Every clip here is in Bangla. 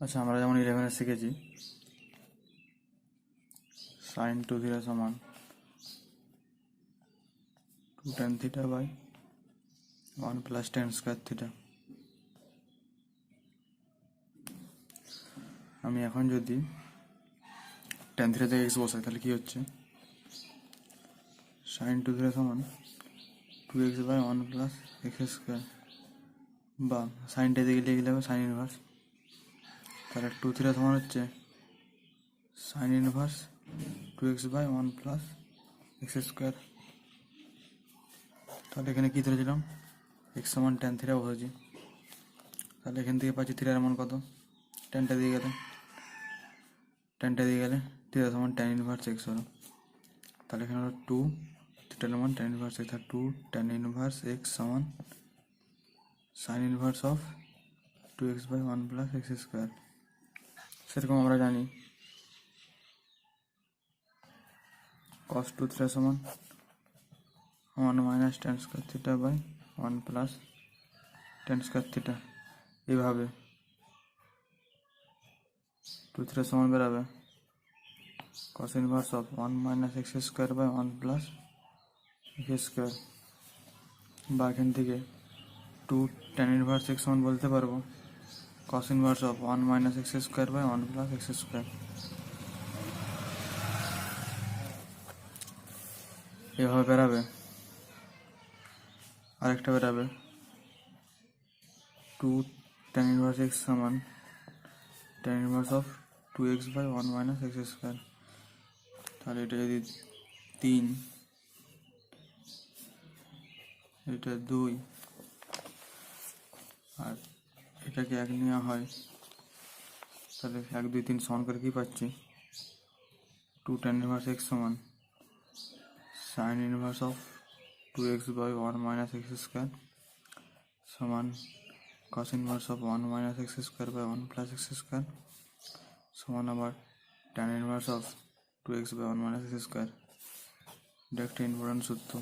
আচ্ছা, আমরা যেমন 11 শিখেছি সাইন 2 থিটা সমান 2 tan theta by 1 plus tan square theta. আমি এখন যদি tan থিটা থেকে এক্স বসাই তাহলে কি হচ্ছে, সাইন 2 থিটা সমান 2x by 1 plus x square, বা সাইনটা দিকে লিখলে হবে সাইন ইনভার্স। তাহলে 2 থিটা সমান হচ্ছে sine inverse 2x by 1 plus x square. তাহলে এখানে কী ধরেছিলাম, এক্স সমান tan থিটা বসেছি। তাহলে এখান থেকে পাচ্ছি থিটার মান কত, ট্যানটা দিয়ে গেলে থিটা সমান tan ইনভার্স এক্স হলো। তাহলে এখানে হলো 2 থিটার মান tan inverse x, 2 tan inverse x সমান sine inverse of 2x by 1 plus x square. সেরকম আমরা জানি cos 2 থিটা সমান 1 minus tan square theta by 1 plus tan square theta. এইভাবে 2 থিটা সমান বেরাবে cos inverse of 1 minus x square by 1 plus x square, বা এখান থেকে 2 tan ইনভার্স এক্স সমান বলতে পারবো cos inverse of 1 minus x square by 1 plus x square. এভাবে বেরাবে। আরেকটা বেরাবে 2 tan ইনভার্স এক্স সমান tan inverse of 2x by 1 minus x square. তাহলে এটা যদি 3, এটা 2 আর এটাকে 1 নেওয়া হয়, তাহলে 1 2 3 সমান করে কি পাচ্ছি, 2 tan ইনভার্স এক্স সমান sine inverse of 2x by 1 minus x square সমান cos inverse of 1 minus x square by 1 plus x square সমান আবার tan inverse of 2x by 1 minus x square. এটা একটা ইম্পর্টেন্ট সূত্র।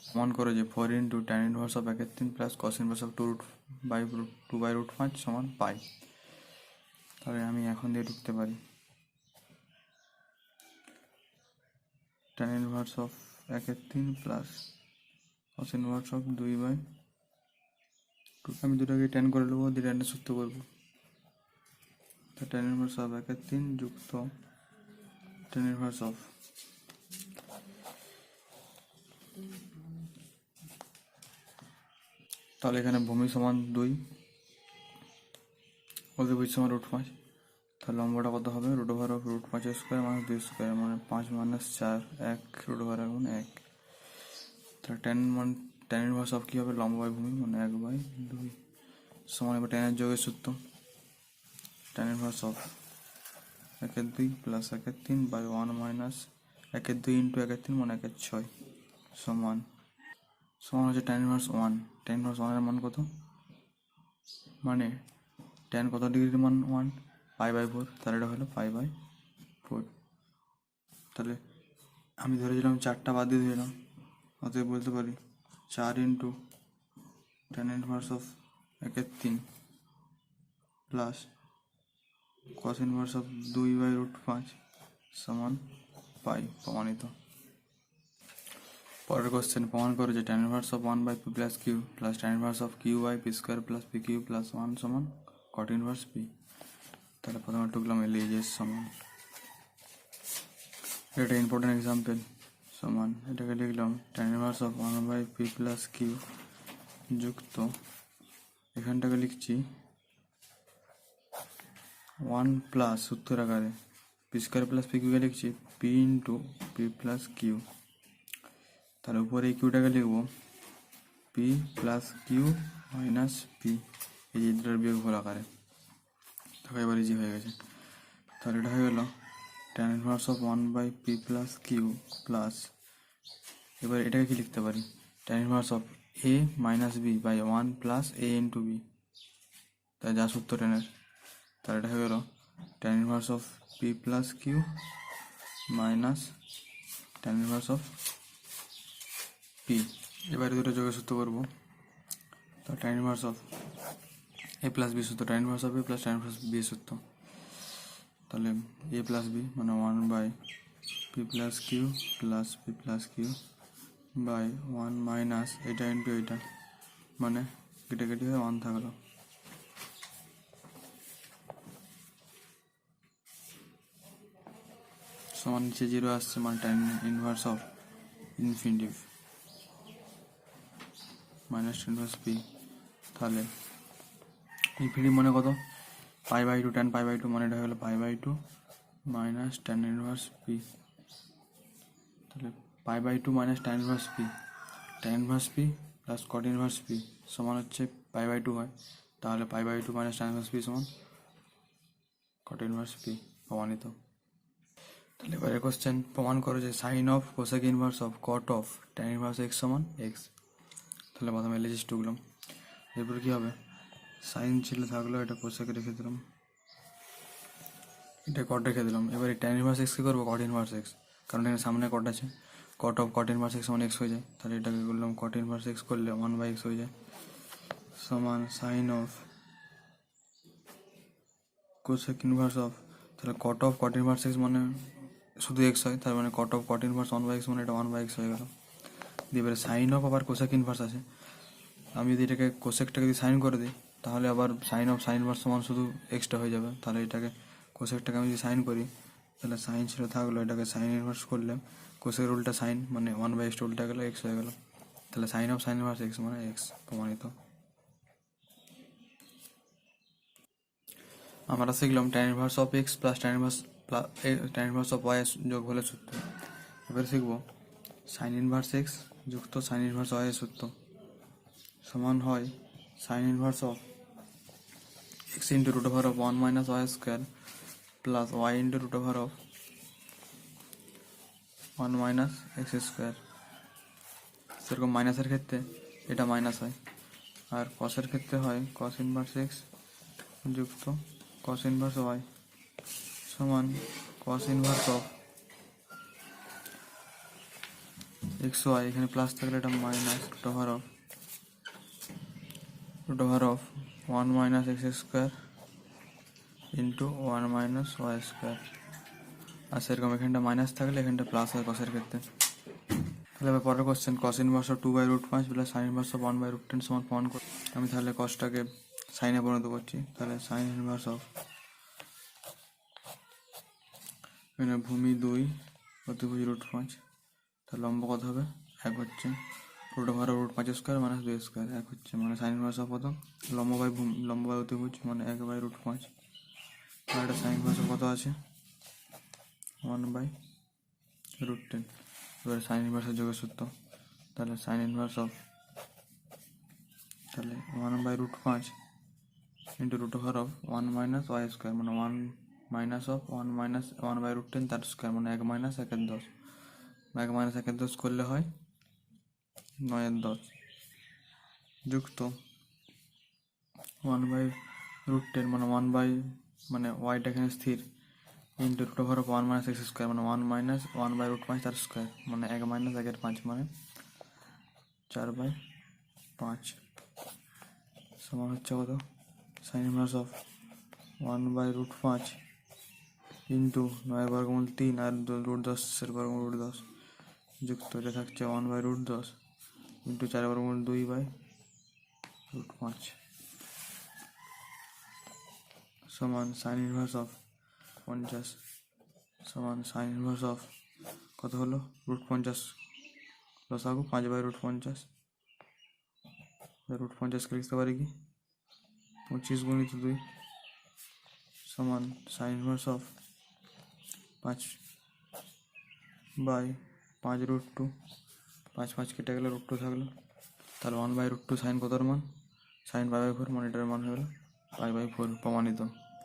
প্রমাণ করে যে 4 into tan inverse of 1/3 plus cos inverse of 2 by root 5 সমান পাই। তাহলে আমি এখন দিয়ে ঢুকতে পারি tan inverse of 1/3 plus cos inverse of 2 by 2। আমি দুটোকে tan করে নেবো, দিয়ে tan সূত্র করবো। তো tan ইনভার্স অফ 1/3 যুক্ত tan ইনভার্স অফ, তাহলে এখানে ভূমি সমান 2, ওদের ভূমি সমান রুট 5। তাহলে লম্বটা কত হবে, root over of root 5 square minus 2 square মানে 5 মাইনাস 4 1 রুট ওভার এখন 1। তাহলে tan ইনভার্স অফ কী হবে, লম্ব বাই ভূমি মানে 1/2 সমান। এবার tan এর যোগের সূত্র, tan inverse of 1/2 plus 1/3 by 1 minus 1/2 into 1/3 মানে 1/6 সমান হচ্ছে tan ইনভার্স 1। tan ইনভার্স 1 এর মান কত, মানে tan কত ডিগ্রির মান 1 π/4, তাহলে এটা হলো π/4। তাহলে আমি ধরেছিলাম 4টা বাদ দিয়ে দিলাম, অতএব বলতে পারি 4 into tan inverse of 1/3 plus cos inverse of 2/5 সমান পাই। প্রমাণিত। পরের কোশ্চেন, প্রমাণ করে যে tan inverse of 1/p plus q plus tan inverse of q/p square plus pq plus 1 সমান cot ইনভার্স p। তাহলে প্রথমে টুকলাম এলিজেস সমান, এটা ইম্পর্টেন্ট এক্সাম্পল সমান, এটাকে লিখলাম tan inverse of 1/p plus q যুক্ত, এখানটাকে লিখছি 1 প্লাস সূত্র আকারে পি স্কোয়ার প্লাস পি কিউকে লিখছি p into p plus q. তার উপরে এই কিউটাকে লিখবো p plus q minus p, এই যে দুটার বিয়োগফল আকারে। তাহলে এবার ইজি হয়ে গেছে। তাহলে এটা হয়ে গেল tan inverse of 1/p plus q plus, এবার এটাকে কি লিখতে পারি, tan inverse of a minus b by 1 plus a into b, তাই যা সূত্র টেনের। তাহলে এটা হয়ে গেল tan inverse of p plus q minus tan inverse of p। এবারে দুটো যোগের সূত্র করবো। তো tan inverse of a plus b সূত্র, tan inverse of a plus tan inverse b সূত্র। তাহলে এ প্লাস বি মানে 1/p plus q plus p plus q by 1 minus এটা ইন্টু এটা, মানে কেটে কেটে 1 থাকলো, সমান নিচে 0 আসছে, মানে tan inverse of infinitive minus tan inverse p. তাহলে ইনফিনিটিভ মানে কত, π/2 tan π/2 মানে এটা হলো π/2 মাইনাস tan ইনভার্স পি। তাহলে π/2 minus tan inverse p, tan inverse p plus cot inverse p সমান হচ্ছে π/2 হয়। তাহলে π/2 মাইনাস tan ইনভার্স পি সমান cot ইনভার্স পি, প্রমাণিত। তাহলে এবারে কোশ্চেন, প্রমাণ করো যে sine of cosec inverse of cot of tan inverse x সমান এক্স। তাহলে প্রথমে এলএইচ টুকলাম, এরপর কী হবে, সাইন ছিল থাকলো, এটা কোসেক রেখে দিলাম, এটা কট রেখে দিলাম। এবার এই tan ইনভার্স এক্স কী করবো, cot ইনভার্স এক্স, কারণ এখানে সামনে কট আছে, কট অফ cot ইনভার্স এক্স সমান এক্স হয়ে যায়। তাহলে এটাকে করলাম cot ইনভার্স এক্স করলে 1/x হয়ে যায়, সমান sine of cosec inverse of, তাহলে cot of cot inverse x মানে শুধু এক্স হয়, তার মানে cot of cot inverse 1/x মানে এটা 1/x হয়ে গেল। দিয়ে এবারে সাইন অফ আবার কোসেক ইনভার্স আছে, আমি যদি এটাকে কোসেকটাকে যদি সাইন করে দিই তাহলে আবার সাইন অফ সাইন ইনভার্স সমান শুধু এক্সটা হয়ে যাবে। তাহলে এটাকে কোসেকটাকে আমি যদি সাইন করি, তাহলে সাইন ছিল থাকলো, এটাকে সাইন ইনভার্স করলে কোসেকের উল্টা সাইন মানে 1/x উল্টা গেল এক্স হয়ে গেল। তাহলে sine of sine inverse x মানে এক্স, প্রমাণিত। আমরা শিখলাম tan inverse of x plus tan inverse of y যোগ হলে সূত্র। এবার শিখব সাইন ইনভার্স এক্স যুক্ত সাইন ইনভার্স ওয়াই এর সূত্র সমান হয় sine inverse of x into root over of 1 minus y square plus y into root over of 1 minus x square. সেরকম মাইনাসের ক্ষেত্রে এটা মাইনাস হয়, আর কসের ক্ষেত্রে হয় কস ইনভার্স এক্স যুক্ত কস ইনভার্স ওয়াই সমান cos inverse of x y, এখানে প্লাস থাকলে এটা minus root over of 1 minus x square into 1 minus y square. আর সেরকম এখানটা মাইনাস থাকলে এখানটা প্লাস হয় কসের ক্ষেত্রে। তাহলে এবার পরের question, cos inverse of 2/√5 plus sign inverse of 1/√10 সমান প্রমাণ করি। আমি তাহলে কসটাকে সাইনে পরিণত করছি, তাহলে সাইন ইনভার্স অফ এখানে ভূমি 2 অতিভুজ √5, তাহলে লম্ব কত হবে 1 হচ্ছে, root over √5 square minus 2 square 1 হচ্ছে, মানে সাইন ইনভার্স অফ কত, লম্ব বাই অতিভুজ মানে 1/√5। আর এটা সাইন ইনভার্স অফ কত আছে 1/√10। এবার সাইন ইনভার্সের যোগের সূত্র, তাহলে সাইন ইনভার্স অফ তাহলে 1/√5 into root over of 1 minus y square মানে 1 মাইনাস অফ 1 মাইনাস 1/√10 তার স্কোয়ার মানে 1 মাইনাস 1/10, 1 মাইনাস 1/10 করলে হয় 9/10 যুক্ত 1/√10 মানে 1 মানে ওয়াইটা এখানে স্থির into root over of 1 minus x square মানে 1 মাইনাস 1/√5 তার স্কোয়ার মানে 1 মাইনাস 1/5 মানে 4/5 সমান হচ্ছে কত, সাইন ইনভার্স অফ 1/√5 ইন্টু 9 বর্গমূল 3 আর √10 বর্গমূল √10 যুক্ত এটা থাকছে 1/√10 ইন্টু 4 বর্গমূল 2/√5 সমান সাইন ইনভার্স অফ 50 সমান সাইন ইনভার্স অফ কত হলো √50 লসাগু 5/√50, √50 লিখতে পারি কি 25 গুণিত 2 সমান সাইন ইনভার্স অফ 5/5√2, 5 কেটে গেলে √2 থাকলো, তাহলে 1/√2 সাইন কতর মান, সাইন π/4 মানে এটার মান হয়ে গেল π/4, প্রমাণিত।